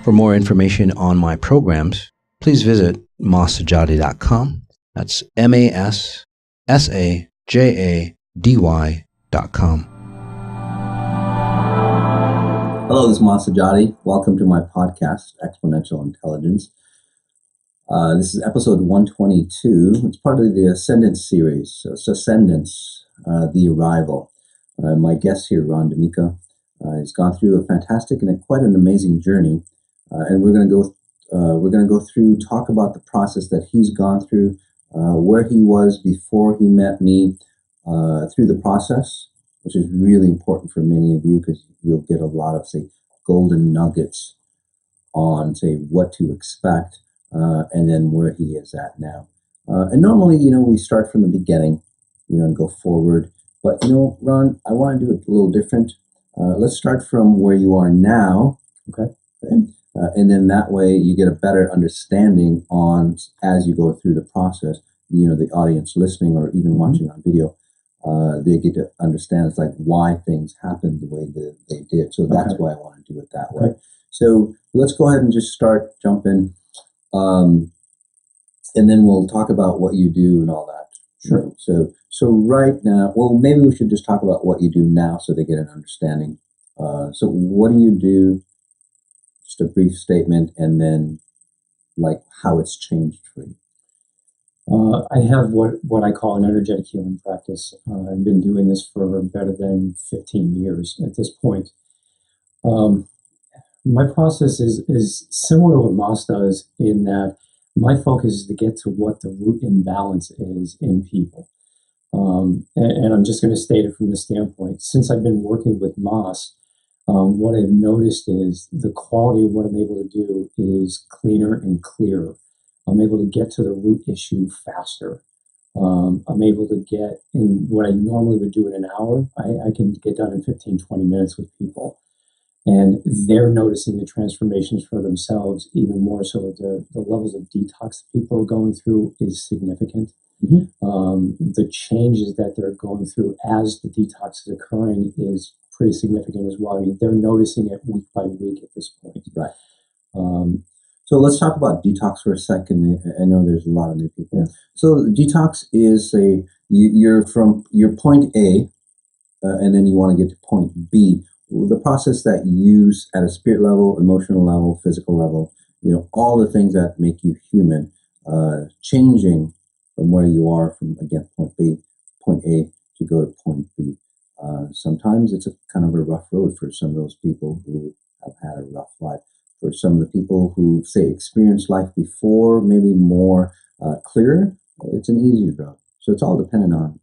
For more information on my programs, please visit masajady.com. That's MASSAJADY.com. Hello, this is Masati. Welcome to my podcast, Exponential Intelligence. This is episode 122. It's part of the Ascendance series. So it's Ascendance, The Arrival. My guest here, Ron D'Amico, has gone through a fantastic and quite an amazing journey. And we're going to go through, talk about the process that he's gone through, where he was before he met me, through the process, which is really important for many of you because you'll get a lot of, say, golden nuggets on, say, what to expect, and then where he is at now. And normally, we start from the beginning, and go forward. But, Ron, I want to do it a little different. Let's start from where you are now, okay? And then that way you get a better understanding on, as you go through the process, the audience listening or even watching on video, they get to understand it's like why things happened the way that they did. So that's why I want to do it that way. So let's go ahead and just start jumping. And then we'll talk about what you do and all that. Sure. So right now, well, maybe we should just talk about what you do now so they get an understanding. So what do you do? Just a brief statement, and then like how it's changed for you. I have what I call an energetic healing practice. I've been doing this for better than 15 years at this point. My process is similar to what Moss does in that my focus is to get to what the root imbalance is in people. And I'm just going to state it from the standpoint. Since I've been working with Moss, what I've noticed is the quality of what I'm able to do is cleaner and clearer. I'm able to get to the root issue faster. I'm able to get in what I normally would do in an hour. I can get done in 15, 20 minutes with people. And they're noticing the transformations for themselves even more so. The levels of detox people are going through is significant. The changes that they're going through as the detox is occurring is pretty significant as well. I mean, they're noticing it week by week at this point. Right. So let's talk about detox for a second. I know there's a lot of new people. Yeah. So detox is you're from your point A, and then you want to get to point B. The process that you use at a spirit level, emotional level, physical level, all the things that make you human, changing from where you are from, again, point A to go to point B. Sometimes it's a kind of a rough road for some of those people who have had a rough life. For some of the people who, say, experienced life before, maybe more clearer, it's an easier road. So it's all dependent on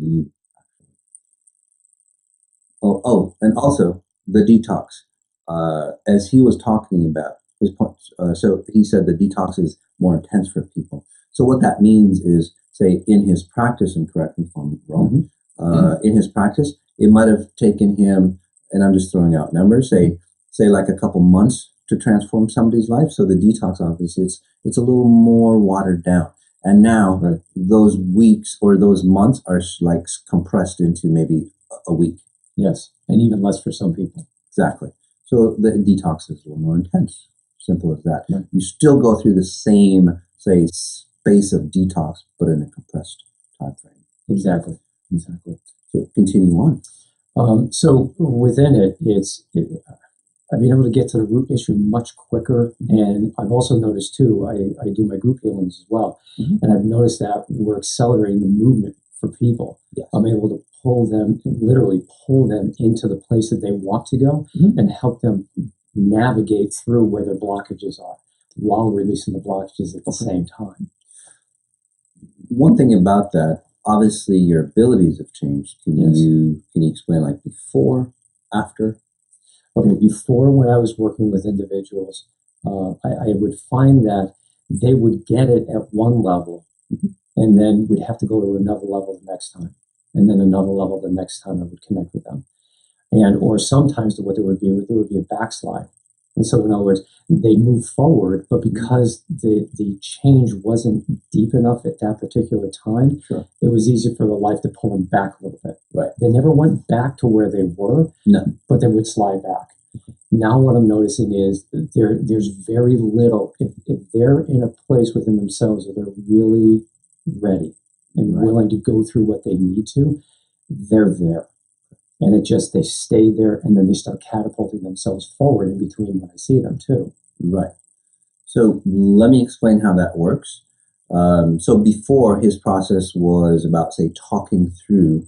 you. Oh, and also the detox. As he was talking about his point, so he said the detox is more intense for people. So what that means is, say, in his practice, and correct me if I'm wrong, in his practice, it might have taken him, and I'm just throwing out numbers, say like a couple months to transform somebody's life. So the detox, obviously, it's a little more watered down. And now those weeks or those months are like compressed into maybe a week. Yes, and even less for some people. Exactly. So the detox is a little more intense. Simple as that. Yeah. You still go through the same, say, space of detox, but in a compressed time frame. Exactly. So continue on. So within it, I've been able to get to the root issue much quicker. And I've also noticed too, I do my group healings as well. And I've noticed that we're accelerating the movement for people. Yes. I'm able to literally pull them into the place that they want to go and help them navigate through where their blockages are while releasing the blockages at the same time. One thing about that, obviously your abilities have changed. Can you explain like before, after? Okay, before when I was working with individuals, I would find that they would get it at one level and then we'd have to go to another level the next time. And then another level the next time I would connect with them. Or sometimes what there would be a backslide. And so in other words, they move forward, but because the change wasn't deep enough at that particular time, it was easy for the life to pull them back a little bit. Right. They never went back to where they were, but they would slide back. Now what I'm noticing is that there's very little, if they're in a place within themselves where they're really ready and willing to go through what they need to, they're there. And they stay there, and then they start catapulting themselves forward in between when I see them too. Right. So let me explain how that works. So before, his process was about, say, talking through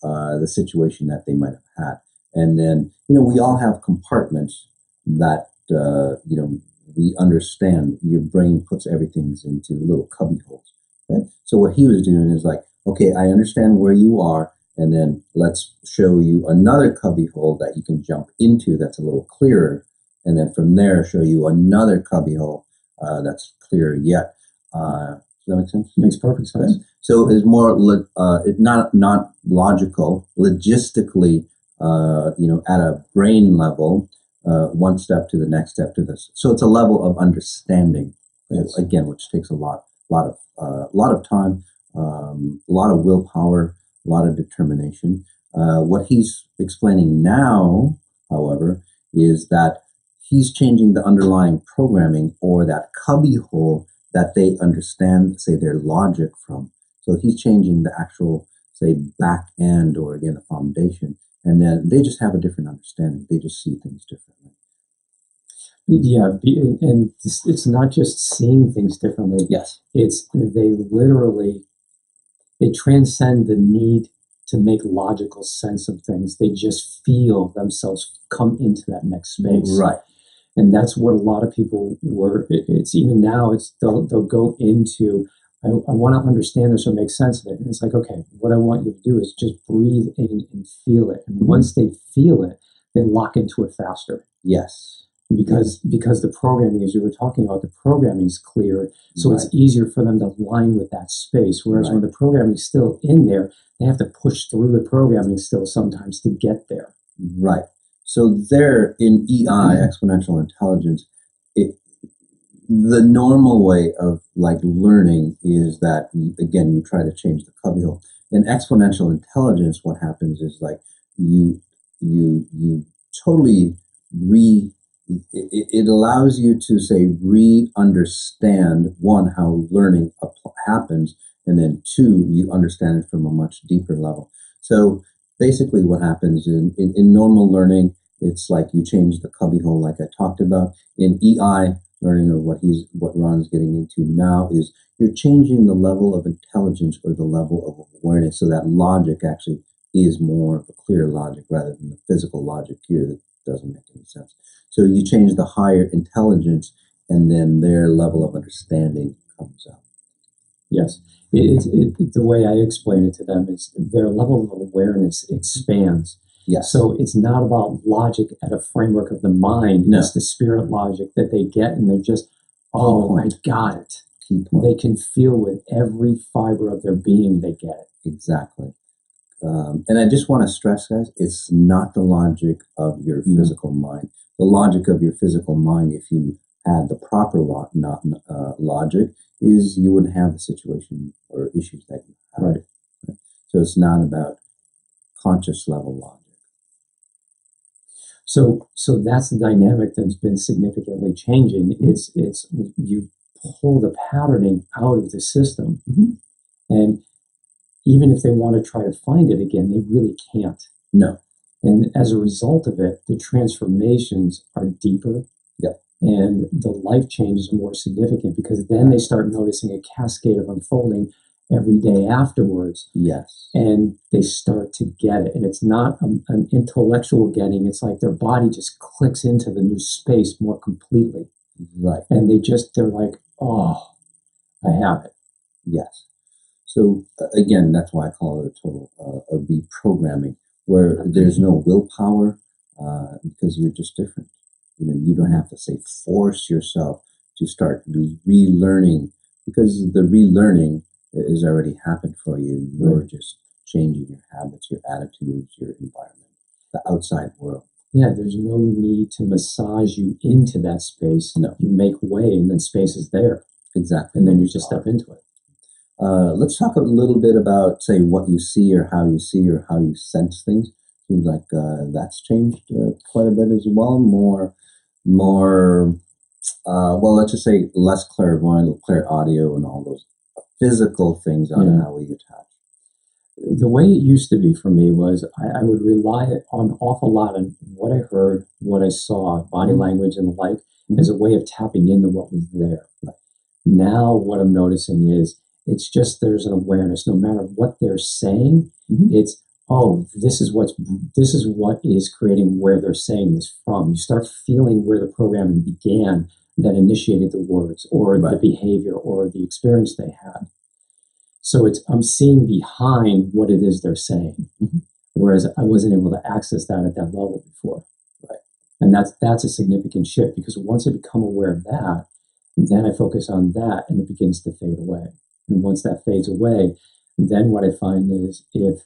the situation that they might have had. And then, we all have compartments that, we understand. Your brain puts everything into little cubby holes. Okay? So what he was doing is like, okay, I understand where you are, and then let's show you another cubby hole that you can jump into that's a little clearer. And then from there, show you another cubby hole that's clearer yet. Does that make sense? Makes perfect sense. Okay. So it's more not logical, logistically, at a brain level, one step to the next step to this. So it's a level of understanding, yes. Again, which takes a lot of time, a lot of willpower, a lot of determination. What he's explaining now, however, is that he's changing the underlying programming, or that cubby hole that they understand, say, their logic from. So he's changing the actual, say, back end, or again, the foundation. And then they just have a different understanding. They just see things differently. Yeah, and it's not just seeing things differently. Yes. It's they transcend the need to make logical sense of things. They just feel themselves come into that next space. Right. And that's what a lot of people were. It's even now. They'll go into. I want to understand this or make sense of it. And it's like, okay, what I want you to do is just breathe in and feel it. And once they feel it, they lock into it faster. Yes. Because the programming, as you were talking about, the programming is clear, so it's easier for them to align with that space. Whereas when the programming is still in there, they have to push through the programming still sometimes to get there. Right. So there in EI, exponential intelligence, the normal way of like learning is that you try to change the cubbyhole. In exponential intelligence, what happens is like you totally it allows you to say re-understand, one, how learning happens, and then two, you understand it from a much deeper level. So basically what happens in normal learning, it's like you change the cubbyhole like I talked about. In EI learning, or what Ron's getting into now, is you're changing the level of intelligence, or the level of awareness, so that logic actually is more of a clear logic rather than the physical logic here that doesn't make any sense. So you change the higher intelligence, and then their level of understanding comes out. Yes. The way I explain it to them is their level of awareness expands. Yes. So it's not about logic at a framework of the mind. No. It's the spirit logic that they get, and they're just, oh, I got it. They can feel with every fiber of their being they get it. Exactly. And I just want to stress, guys, it's not the logic of your physical mind. The logic of your physical mind, if you had the proper logic, is you wouldn't have the situation or issues that you have. Right. So it's not about conscious level logic. So that's the dynamic that's been significantly changing. It's you pull the patterning out of the system, and even if they want to try to find it again, they really can't. No. And as a result of it, the transformations are deeper. Yep. And the life changes are more significant, because then they start noticing a cascade of unfolding every day afterwards. Yes. And they start to get it. And it's not an intellectual getting. It's like their body just clicks into the new space more completely. Right. And they're like, oh, I have it. Yes. So again, that's why I call it a total a reprogramming, where there's no willpower, because you're just different. You don't have to say force yourself to start relearning, because the relearning has already happened for you. You're just changing your habits, your attitudes, your environment, the outside world. Yeah, there's no need to massage you into that space. No. You make way, and then space is there. Exactly. And then you just step into it. Let's talk a little bit about, say, what you see, or how you sense things. Seems like that's changed quite a bit as well. More. Well, let's just say less clairvoyant, clear audio, and all those physical things on how we attach. The way it used to be for me was I would rely on an awful lot on what I heard, what I saw, body language and the like, as a way of tapping into what was there. Now what I'm noticing is it's just there's an awareness. No matter what they're saying, it's, oh, this is what is creating where they're saying this from. You start feeling where the programming began that initiated the words or the behavior or the experience they had. So I'm seeing behind what it is they're saying, whereas I wasn't able to access that at that level before. Right. And that's a significant shift, because once I become aware of that, then I focus on that and it begins to fade away. And once that fades away, then what I find is if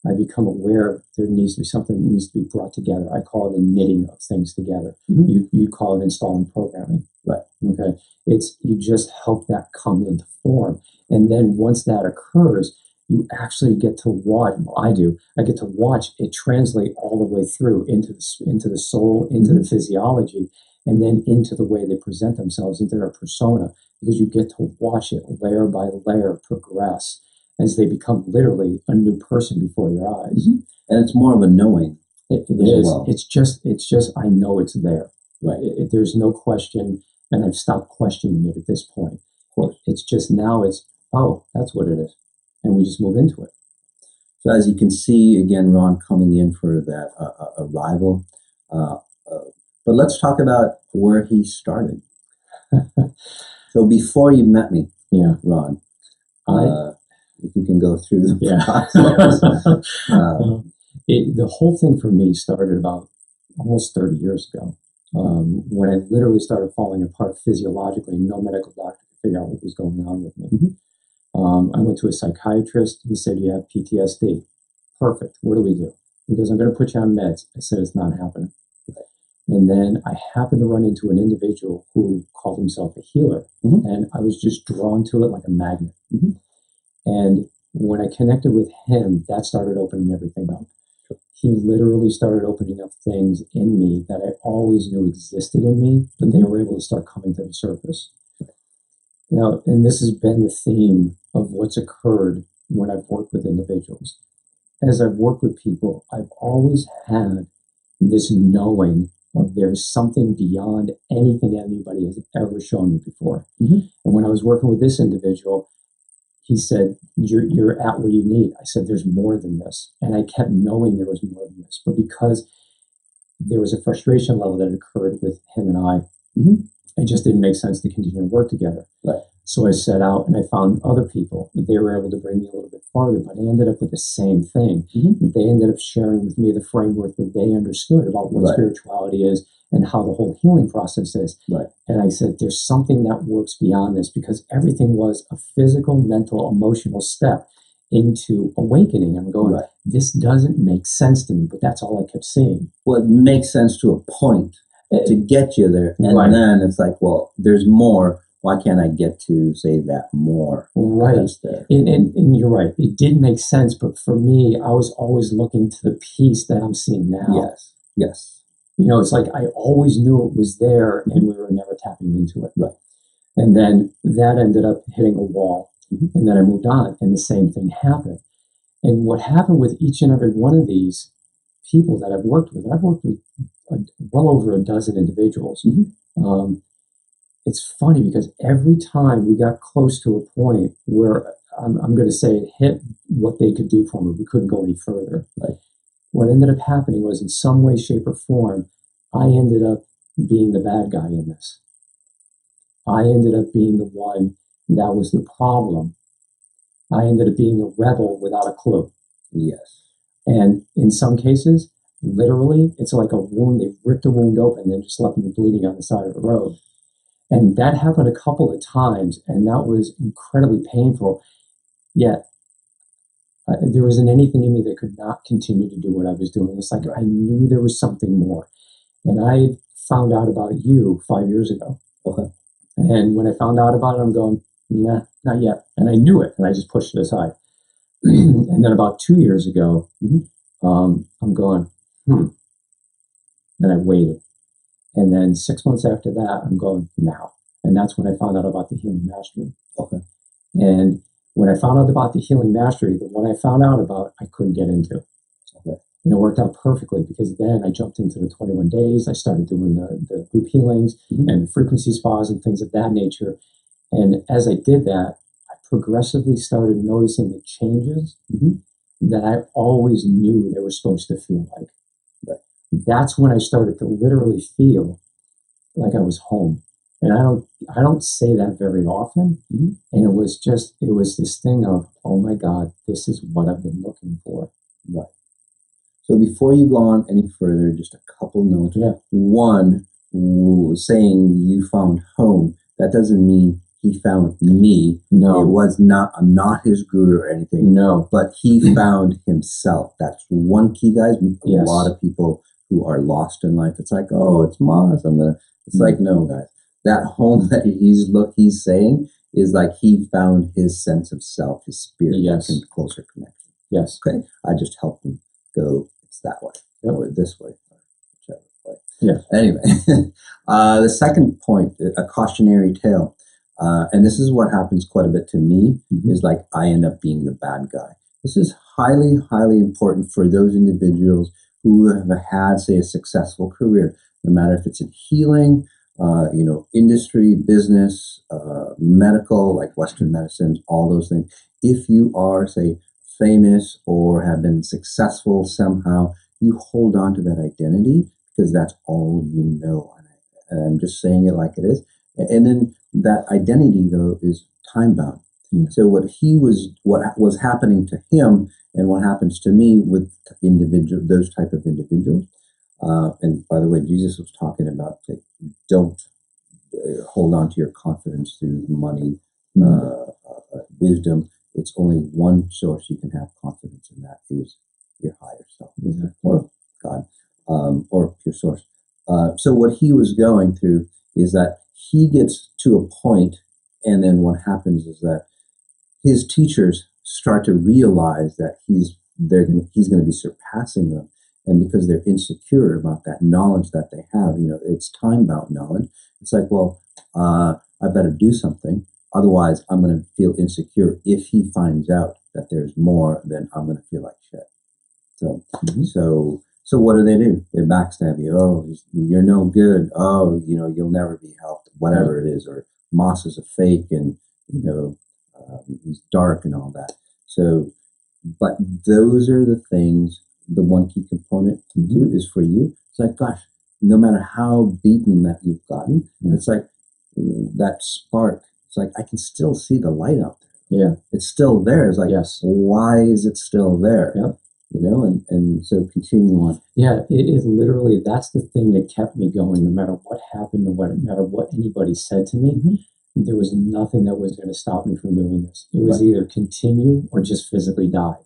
I become aware there needs to be something that needs to be brought together. I call it a knitting of things together. You call it installing programming. Right. Okay. You just help that come into form. And then once that occurs, you actually get to watch, I get to watch it translate all the way through into the soul, into the physiology, and then into the way they present themselves, into their persona, because you get to watch it layer by layer progress as they become literally a new person before your eyes. And it's more of a knowing. It is. Well. It's just, I know it's there. Right. There's no question, and I've stopped questioning it at this point. It's just now oh, that's what it is. And we just move into it. So as you can see, again, Ron coming in for that arrival. But let's talk about where he started. So before you met me, Ron, if you can go through the process. The whole thing for me started about almost 30 years ago, when I literally started falling apart physiologically. No medical doctor could figure out what was going on with me. I went to a psychiatrist. He said, you have PTSD. Perfect. What do we do? He goes, I'm going to put you on meds. I said, it's not happening. And then I happened to run into an individual who called himself a healer. And I was just drawn to it like a magnet. And when I connected with him, that started opening everything up. He literally started opening up things in me that I always knew existed in me, but they were able to start coming to the surface. Now, and this has been the theme of what's occurred when I've worked with individuals. As I've worked with people, I've always had this knowing of there's something beyond anything anybody has ever shown me before. And when I was working with this individual, he said, you're at where you need. I said, there's more than this. And I kept knowing there was more than this. But because there was a frustration level that occurred with him and I, it just didn't make sense to continue to work together. Right. So I set out and I found other people. They were able to bring me a little bit farther, but I ended up with the same thing. They ended up sharing with me the framework that they understood about what spirituality is and how the whole healing process is. And I said, there's something that works beyond this, because everything was a physical, mental, emotional step into awakening. I'm going, this doesn't make sense to me, but that's all I kept seeing. Well, it makes sense to a point to get you there. And then it's like, well, there's more. Why can't I get to say that more? Right. And you're right. It did make sense. But for me, I was always looking to the piece that I'm seeing now. Yes. You know, it's like I always knew it was there and we were never tapping into it. And then that ended up hitting a wall. And then I moved on and the same thing happened. And what happened with each and every one of these people that I've worked with well over a dozen individuals. It's funny because every time we got close to a point where I'm going to say it hit what they could do for me, we couldn't go any further. What ended up happening was, in some way, shape, or form, I ended up being the bad guy in this. I ended up being the one that was the problem. I ended up being the rebel without a clue. And in some cases, literally, it's like a wound. They ripped a wound open and then just left me bleeding on the side of the road. And that happened a couple of times, and that was incredibly painful. Yet, there wasn't anything in me that could not continue to do what I was doing. It's like I knew there was something more. And I found out about you 5 years ago. And when I found out about it, I'm going, nah, not yet. And I knew it, and I just pushed it aside. And then about 2 years ago, I'm going, and I waited. And then 6 months after that, I'm going, now. And that's when I found out about the healing mastery. Okay. And when I found out about the healing mastery, the one I found out about, I couldn't get into. Okay. And it worked out perfectly because then I jumped into the 21 days. I started doing the group healings and frequency spas and things of that nature. And as I did that, I progressively started noticing the changes that I always knew they were supposed to feel like. Right. That's when I started to literally feel like I was home. And I don't say that very often. And it was this thing of, oh my God, this is what I've been looking for. Right. So before you go on any further, just a couple notes. Yeah. One, saying you found home, that doesn't mean he found me. No. It was not, I'm not his guru or anything. No. But he found himself. That's one key, guys. Yes. A lot of people who are lost in life, it's like, oh, it's Maz. It's like, no, guys. That home that he's saying is like he found his sense of self, his spirit, yes. and closer connection. Yes. Okay. I just helped him go, it's that way, or this way, or whichever way. Yeah. Anyway, the second point, a cautionary tale. And this is what happens quite a bit to me, is like I end up being the bad guy. This is highly, highly important for those individuals who have had, say, a successful career, no matter if it's in healing, industry, business, medical, like Western medicine, all those things. If you are, say, famous or have been successful somehow, you hold on to that identity because that's all you know. And I'm just saying it like it is. And then that identity, though, is time bound. So what was happening to him and what happens to me with those type of individuals. And by the way, Jesus was talking about don't hold on to your confidence through money, wisdom. It's only one source you can have confidence in, that is your higher self, or God, or pure source. So what he was going through is that he gets to a point, and then what happens is that his teachers start to realize that he's going to be surpassing them. And because they're insecure about that knowledge that they have, it's time-bound knowledge. It's like, well, I better do something. Otherwise, I'm going to feel insecure. If he finds out that there's more, then I'm going to feel like shit. So what do? They backstab you. Oh, you're no good. Oh, you'll never be helped. Whatever it is, or Moss is a fake, and he's dark and all that. So, but those are the things. The one key component to do is for you. It's like, gosh, no matter how beaten that you've gotten, it's like that spark. It's like I can still see the light out there. Yeah, it's still there. It's like, yes. Why is it still there? Yep. And so continue on. Yeah, it literally, that's the thing that kept me going, no matter what happened, no matter what anybody said to me. There was nothing that was going to stop me from doing this. It was either continue or just physically die.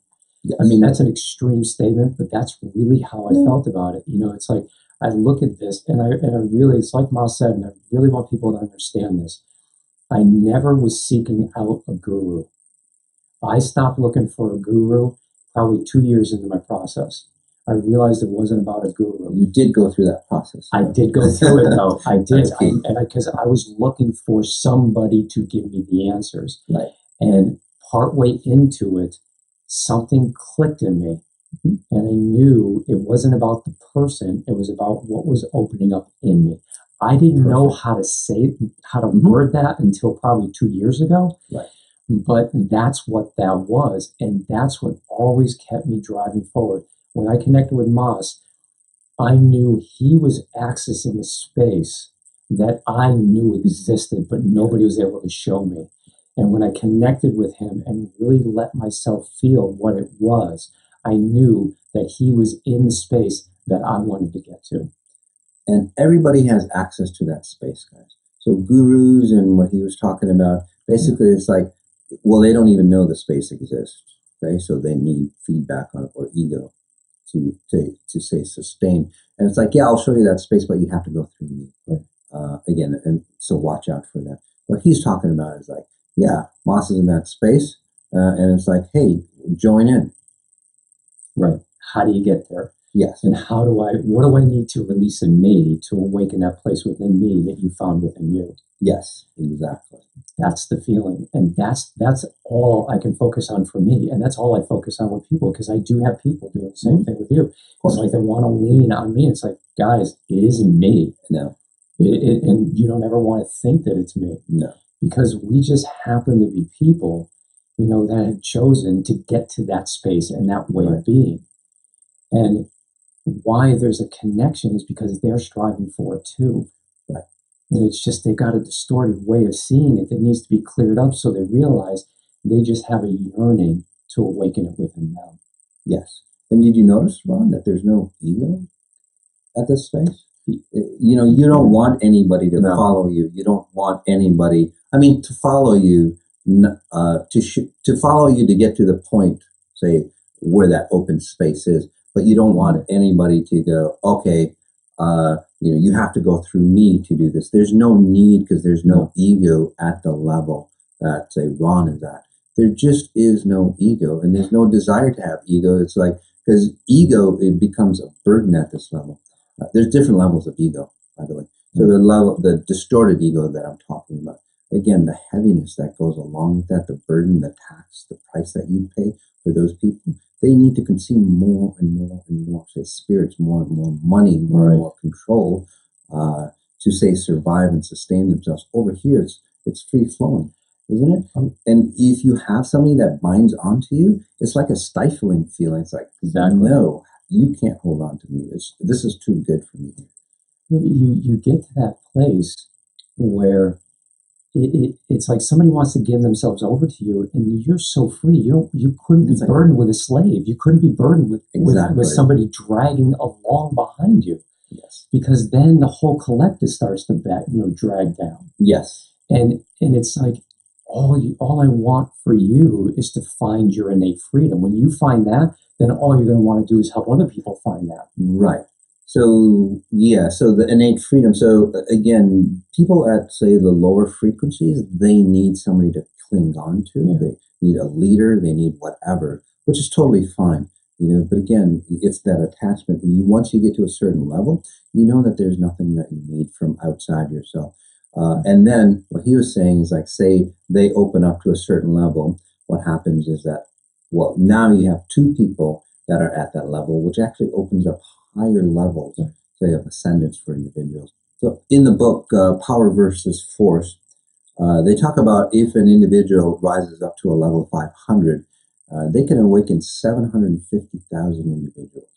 Yes. I mean, that's an extreme statement, but that's really how I felt about it. It's like, I look at this and I really, it's like Ma said, and I really want people to understand this. I never was seeking out a guru. I stopped looking for a guru probably 2 years into my process. I realized it wasn't about a guru. You did go through that process. I did go through it, though. I did. Because I was looking for somebody to give me the answers. Right. And partway into it, something clicked in me. And I knew it wasn't about the person. It was about what was opening up in me. I didn't know how to word that until probably 2 years ago. Right. But that's what that was. And that's what always kept me driving forward. When I connected with Moss, I knew he was accessing a space that I knew existed, but nobody was able to show me. And when I connected with him and really let myself feel what it was, I knew that he was in the space that I wanted to get to. And everybody has access to that space, guys. So gurus and what he was talking about, basically it's like, well, they don't even know the space exists. Okay, so they need feedback on it, or ego to say sustain. And it's like, yeah, I'll show you that space, but you have to go through me. Again, and so watch out for that. What he's talking about is like, yeah, Moss is in that space, and it's like, hey, join in. Right. how do you get there? Yes. And what do I need to release in me to awaken that place within me that you found within you? Yes, exactly. That's the feeling. And that's all I can focus on for me. And that's all I focus on with people, because I do have people doing the same thing with you. It's like they want to lean on me. It's like, guys, it isn't me. No. And you don't ever want to think that it's me. No. Because we just happen to be people, that have chosen to get to that space and that way of being. And why there's a connection is because they're striving for it too. Right. And it's just they got a distorted way of seeing it that needs to be cleared up, so they realize they just have a yearning to awaken it within them. Yes. And did you notice, Ron, that there's no ego at this space? You don't want anybody to follow you. You don't want anybody, to follow you, to follow you to get to the point, say, where that open space is. But you don't want anybody to go, okay, you have to go through me to do this. There's no need, because there's no ego at the level that, say, Ron is at. There just is no ego, and there's no desire to have ego. It's like, because ego, it becomes a burden at this level. There's different levels of ego, by the way. So the distorted ego that I'm talking about, again, the heaviness that goes along with that, the burden, the tax, the price that you pay for those people, they need to consume more and more and more, say, spirits, more and more money, more and more control, to, say, survive and sustain themselves. Over here, it's free flowing, isn't it? And if you have somebody that binds onto you, it's like a stifling feeling. It's like, no, you can't hold on to me. This is too good for me. You get to that place where it's like somebody wants to give themselves over to you, and you're so free. You couldn't be burdened with a slave. You couldn't be burdened with somebody dragging along behind you. Yes. Because then the whole collective starts to drag down. Yes. And it's like all I want for you is to find your innate freedom. When you find that, then all you're going to want to do is help other people find that. Right. So, so the innate freedom. So, again, people at, say, the lower frequencies, they need somebody to cling on to. Yeah. They need a leader. They need whatever, which is totally fine. But again, it's that attachment. Once you get to a certain level, you know that there's nothing that you need from outside yourself. And then what he was saying is, like, say they open up to a certain level, what happens is that, well, now you have two people that are at that level, which actually opens up higher levels, say, of ascendance for individuals. So in the book, Power versus Force, they talk about if an individual rises up to a level 500, they can awaken 750,000 individuals.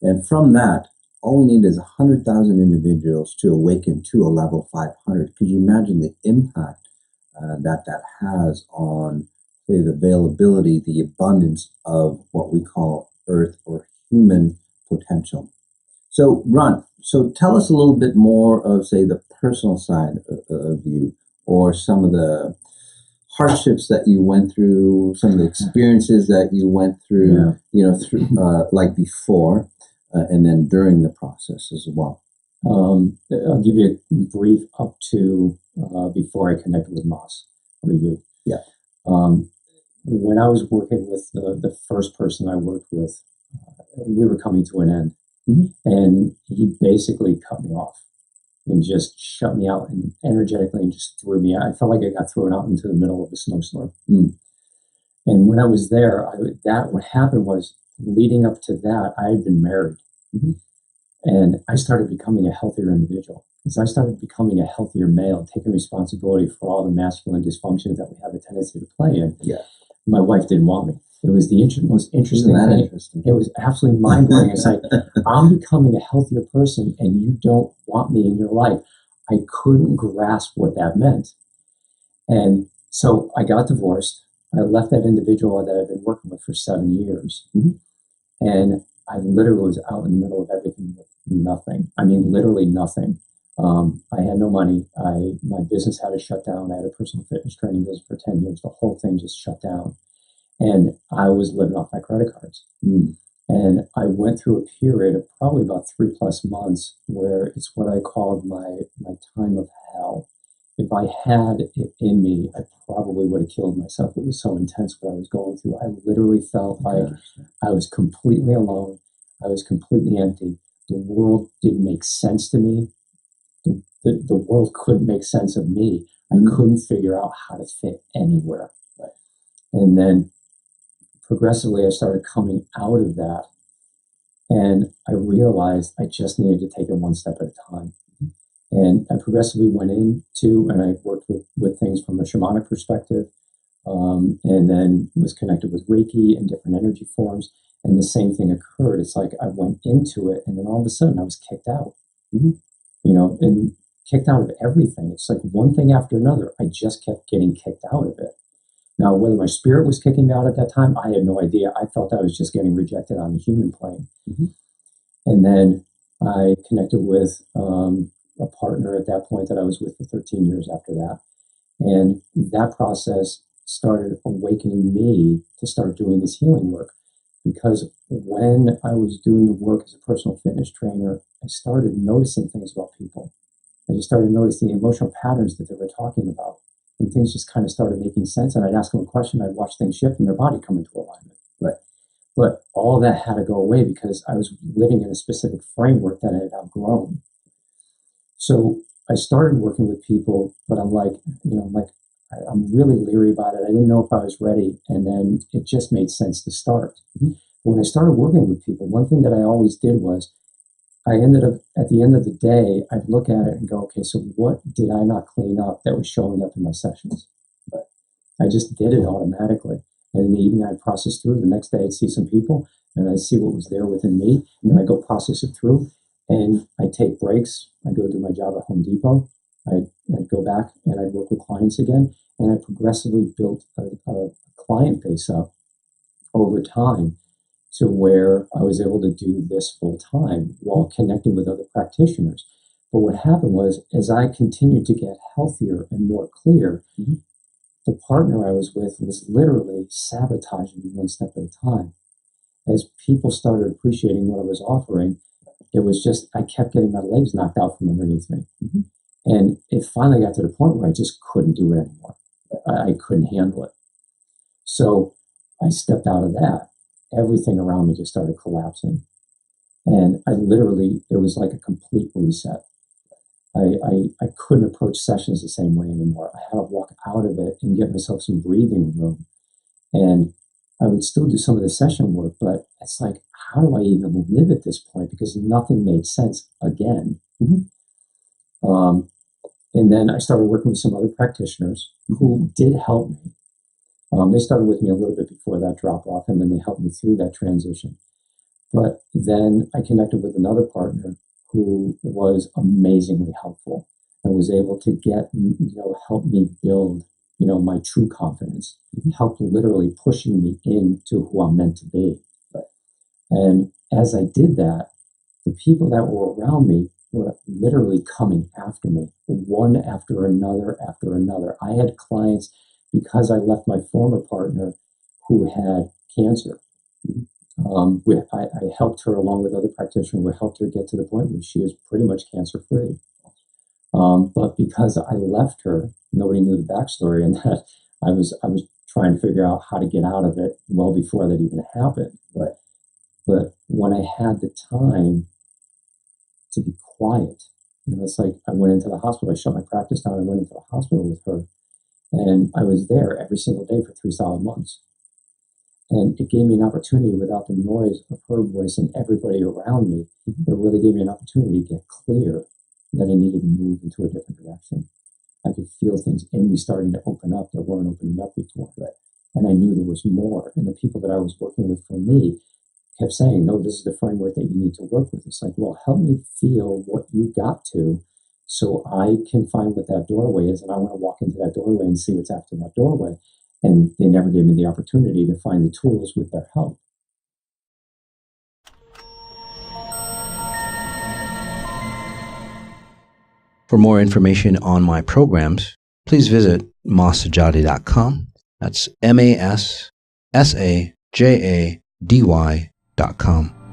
And from that, all we need is 100,000 individuals to awaken to a level 500. Could you imagine the impact that has on, say, the availability, the abundance of what we call earth or human potential? So, Ron, tell us a little bit more of, say, the personal side of you, or some of the hardships that you went through, some of the experiences that you went through, like before, and then during the process as well. I'll give you a brief up to before I connected with Moss, with you. Yeah. When I was working with the first person I worked with, we were coming to an end. Mm-hmm. And he basically cut me off and just shut me out, and energetically, and just threw me out. I felt like I got thrown out into the middle of a snowstorm. Mm. And when I was there, what happened was, leading up to that, I had been married. Mm-hmm. And I started becoming a healthier individual. So I started becoming a healthier male, taking responsibility for all the masculine dysfunctions that we have a tendency to play in. Yeah. My wife didn't want me. It was the most interesting thing. Interesting? It was absolutely mind-blowing. It's like, I'm becoming a healthier person, and you don't want me in your life. I couldn't grasp what that meant. And so I got divorced. I left that individual that I'd been working with for 7 years. Mm-hmm. And I literally was out in the middle of everything with nothing. I mean, literally nothing. I had no money. My business had to shut down. I had a personal fitness training business for 10 years. The whole thing just shut down. And I was living off my credit cards. Mm. And I went through a period of probably about 3+ months where it's what I called my time of hell. if I had it in me, I probably would have killed myself. It was so intense what I was going through. I literally felt like I was completely alone. I was completely empty. The world didn't make sense to me. The world couldn't make sense of me. I couldn't figure out how to fit anywhere. Right. And then progressively, I started coming out of that. And I realized I just needed to take it one step at a time. And I progressively went into, and I worked with things from a shamanic perspective, and then was connected with Reiki and different energy forms. And the same thing occurred. It's like I went into it, and then all of a sudden I was kicked out, and kicked out of everything. It's like one thing after another. I just kept getting kicked out of it. Now, whether my spirit was kicking me out at that time, I had no idea. I felt I was just getting rejected on the human plane. And then I connected with a partner at that point that I was with for 13 years after that. And that process started awakening me to start doing this healing work. Because when I was doing the work as a personal fitness trainer, I started noticing things about people. I just started noticing the emotional patterns that they were talking about. And things just kind of started making sense. And I'd ask them a question, I'd watch things shift and their body come into alignment. But all that had to go away because I was living in a specific framework that I had outgrown. So I started working with people, but I'm really leery about it. I didn't know if I was ready. And then it just made sense to start. But when I started working with people, one thing that I always did was I ended up, at the end of the day, I'd look at it and go, okay, so what did I not clean up that was showing up in my sessions? But I just did it automatically. And in the evening, I'd process through. The next day, I'd see some people, and I'd see what was there within me. And then I'd go process it through. And I'd take breaks. I'd go do my job at Home Depot. I'd go back, and I'd work with clients again. And I progressively built a client base up over time to where I was able to do this full time while connecting with other practitioners. But what happened was, as I continued to get healthier and more clear, the partner I was with was literally sabotaging me one step at a time. As people started appreciating what I was offering, it was just, I kept getting my legs knocked out from underneath me. And it finally got to the point where I just couldn't do it anymore. I couldn't handle it. So I stepped out of that. Everything around me just started collapsing. And it was like a complete reset. I couldn't approach sessions the same way anymore. I had to walk out of it and get myself some breathing room. And I would still do some of the session work, but it's like, how do I even live at this point? Because nothing made sense again. And then I started working with some other practitioners who did help me. They started with me a little bit before that drop off, and then they helped me through that transition. But then I connected with another partner who was amazingly helpful and was able to help me build, my true confidence, helped literally pushing me into who I'm meant to be. And as I did that, the people that were around me were literally coming after me, one after another after another. I had clients because I left my former partner who had cancer. I helped her along with other practitioners. We helped her get to the point where she was pretty much cancer-free. But because I left her, nobody knew the backstory, and that I was trying to figure out how to get out of it well before that even happened. But when I had the time to be quiet, it's like I went into the hospital. I shut my practice down. I went into the hospital with her, and I was there every single day for 3 solid months. And it gave me an opportunity without the noise of her voice and everybody around me. It really gave me an opportunity to get clear that I needed to move into a different direction. I could feel things in me starting to open up that weren't opening up before. And I knew there was more. And the people that I was working with for me kept saying, no, this is the framework that you need to work with. It's like, well, help me feel what you got to so I can find what that doorway is. And I want to walk into that doorway and see what's after that doorway. And they never gave me the opportunity to find the tools with their help. For more information on my programs, please visit masajady.com. That's MASSAJADY.com.